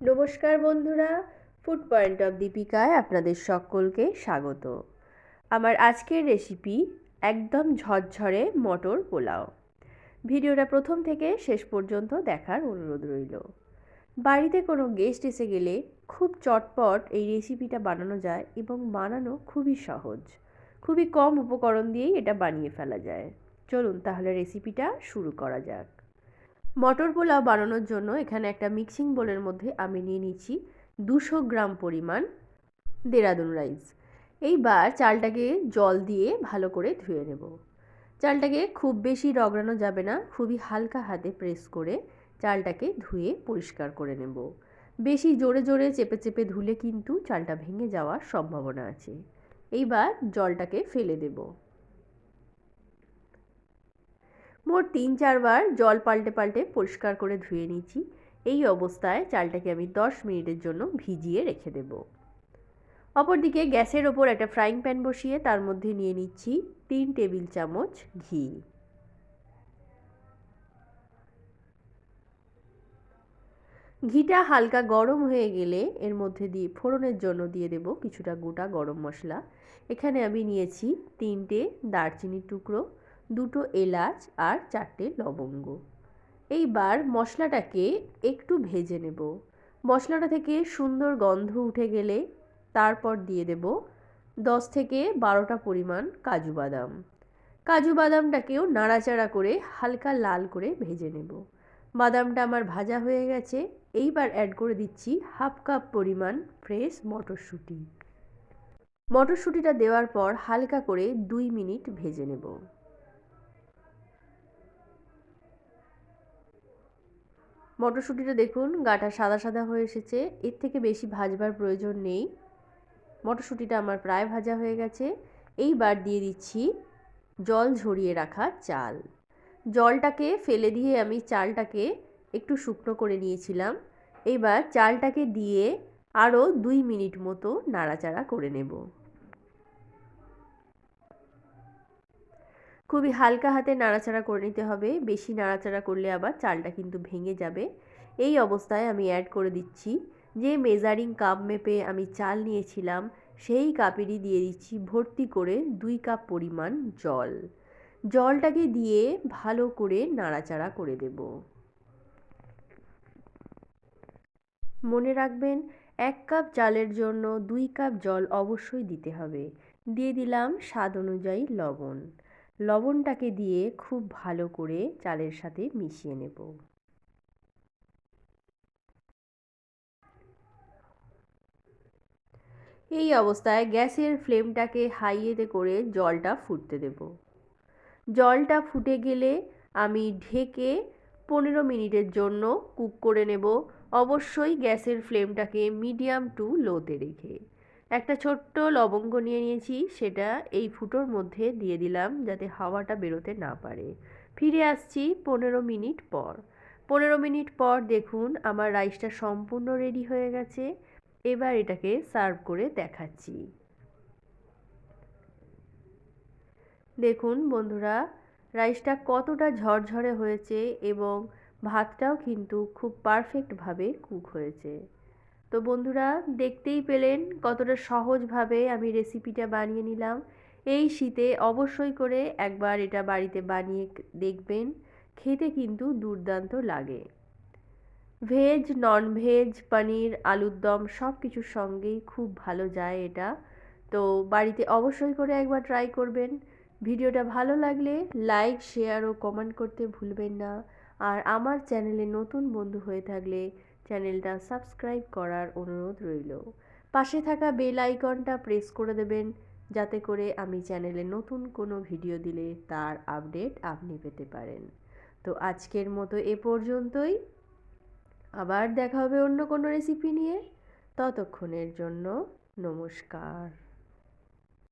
নমস্কার বন্ধুরা, food point of দীপিকায় আপনাদের সকলকে স্বাগত। আমার আজকের রেসিপি একদম ঝরঝরে মটর পোলাও। ভিডিওটা প্রথম থেকে শেষ পর্যন্ত দেখার অনুরোধ রইল। বাড়িতে কোনো গেস্ট এসে গেলে খুব চটপট এই রেসিপিটা বানানো যায় এবং বানানো খুবই সহজ। খুবই কম উপকরণ দিয়েই এটা বানিয়ে ফেলা যায়। চলুন তাহলে রেসিপিটা শুরু করা যাক। মটর পোলাও বানানোর জন্য এখানে একটা মিক্সিং বোলের মধ্যে আমি নিয়ে নিচ্ছি 200 গ্রাম পরিমাণ দেরাদুন রাইস। এইবার চালটাকে জল দিয়ে ভালো করে ধুয়ে নেব। চালটাকে খুব বেশি রগড়ানো যাবে না, খুবই হালকা হাতে প্রেস করে চালটাকে ধুয়ে পরিষ্কার করে নেব। বেশি জোরে জোরে চেপে চেপে ধুলে কিন্তু চালটা ভেঙে যাওয়ার সম্ভাবনা আছে। এইবার জলটাকে ফেলে দেব। মোট 3-4 বার জল পাল্টে পাল্টে পরিষ্কার করে ধুয়ে নিচ্ছি। এই অবস্থায় চালটাকে আমি 10 মিনিটের জন্য ভিজিয়ে রেখে দেব। অপরদিকে গ্যাসের ওপর একটা ফ্রাইং প্যান বসিয়ে তার মধ্যে নিয়ে নিচ্ছি 3 টেবিল চামচ ঘি। ঘিটা হালকা গরম হয়ে গেলে এর মধ্যে দিয়ে ফোড়নের জন্য দিয়ে দেব কিছুটা গোটা গরম মশলা। এখানে আমি নিয়েছি 3টে দারচিনির টুকরো, 2টো এলাচ আর 4টে লবঙ্গ। এইবার মশলাটাকে একটু ভেজে নেব। মশলাটা থেকে সুন্দর গন্ধ উঠে গেলে তারপর দিয়ে দেব 10 থেকে 12টা পরিমাণ কাজু বাদাম। কাজু বাদামটাকেও নাড়াচাড়া করে হালকা লাল করে ভেজে নেব। বাদামটা আমার ভাজা হয়ে গেছে। এইবার অ্যাড করে দিচ্ছি হাফ কাপ পরিমাণ ফ্রেশ মটরশুঁটি। মটরশুঁটিটা দেওয়ার পর হালকা করে 2 মিনিট ভেজে নেব। মটরশুঁটিটা দেখুন গাটা সাদা সাদা হয়ে এসেছে, এর থেকে বেশি ভাজবার প্রয়োজন নেই। মটরশুঁটিটা আমার প্রায় ভাজা হয়ে গেছে। এইবার দিয়ে দিচ্ছি জল ঝরিয়ে রাখা চাল। জলটাকে ফেলে দিয়ে আমি চালটাকে একটু শুকনো করে নিয়েছিলাম। এইবার চালটাকে দিয়ে আরও 2 মিনিট মতো নাড়াচাড়া করে নেব। খুবই হালকা হাতে নাড়াচাড়া করে নিতে হবে, বেশি নাড়াচাড়া করলে আবার চালটা কিন্তু ভেঙে যাবে। এই অবস্থায় আমি অ্যাড করে দিচ্ছি যে মেজারিং কাপ মেপে আমি চাল নিয়েছিলাম সেই কাপেরই দিয়ে দিচ্ছি ভর্তি করে 2 কাপ পরিমাণ জল। জলটাকে দিয়ে ভালো করে নাড়াচাড়া করে দেব। মনে রাখবেন 1 কাপ চালের জন্য 2 কাপ জল অবশ্যই দিতে হবে। দিয়ে দিলাম স্বাদ অনুযায়ী লবণ। লবণটাকে দিয়ে খুব ভালো করে চালের সাথে মিশিয়ে নেব। এই অবস্থায় গ্যাসের ফ্লেমটাকে হাইয়েতে করে জলটা ফুটতে দেব। জলটা ফুটে গেলে আমি ঢেকে 15 মিনিটের জন্য কুক করে নেব। অবশ্যই গ্যাসের ফ্লেমটাকে মিডিয়াম টু লোতে রেখে। একটা ছোট্ট লবঙ্গ নিয়ে নিয়েছি, সেটা এই ফুটোর মধ্যে দিয়ে দিলাম যাতে হাওয়াটা বেরোতে না পারে। ফিরে আসছি 15 মিনিট পর। 15 মিনিট পর দেখুন আমার রাইসটা সম্পূর্ণ রেডি হয়ে গেছে। এবার এটাকে সার্ভ করে দেখাচ্ছি। দেখুন বন্ধুরা, রাইসটা কতটা ঝরঝরে হয়েছে এবং ভাতটাও কিন্তু খুব পারফেক্টভাবে কুক হয়েছে। তো বন্ধুরা, দেখতেই পেলেন কতটা সহজভাবে আমি রেসিপিটা বানিয়ে নিলাম। এই শীতে অবশ্যই করে একবার এটা বাড়িতে বানিয়ে দেখবেন, খেতে কিন্তু দুর্দান্ত লাগে। ভেজ, নন ভেজ, পনির, আলুর দম সব কিছুর সঙ্গেই খুব ভালো যায় এটা। তো বাড়িতে অবশ্যই করে একবার ট্রাই করবেন। ভিডিওটা ভালো লাগলে লাইক, শেয়ার ও কমেন্ট করতে ভুলবেন না। আর আমার চ্যানেলে নতুন বন্ধু হয়ে থাকলে চ্যানেলটা সাবস্ক্রাইব করার অনুরোধ রইল। পাশে থাকা বেল আইকনটা প্রেস করে দেবেন যাতে করে আমি চ্যানেলে নতুন কোনো ভিডিও দিলে তার আপডেট আপনি পেতে পারেন। তো আজকের মতো এ পর্যন্তই। আবার দেখা হবে অন্য কোনো রেসিপি নিয়ে। ততক্ষণের জন্য নমস্কার।